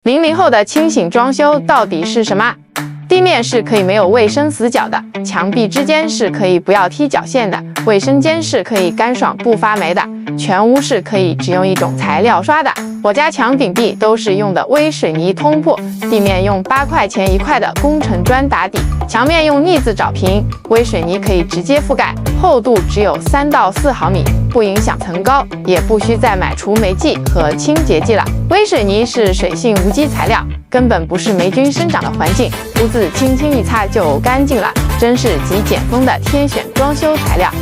00后的轻型装修到底是什么？地面是可以没有卫生死角的，墙壁之间是可以不要踢脚线的，卫生间是可以干爽不发霉的，全屋是可以只用一种材料刷的。我家墙顶壁都是用的微水泥通铺，地面用8块钱1块的工程砖打底，墙面用腻子找平，微水泥可以直接覆盖，厚度只有3到4毫米，不影响层高，也不需再买除霉剂和清洁剂了。微水泥是水性无机材料，根本不是霉菌生长的环境，污渍轻轻一擦就干净了，真是极简风的天选装修材料。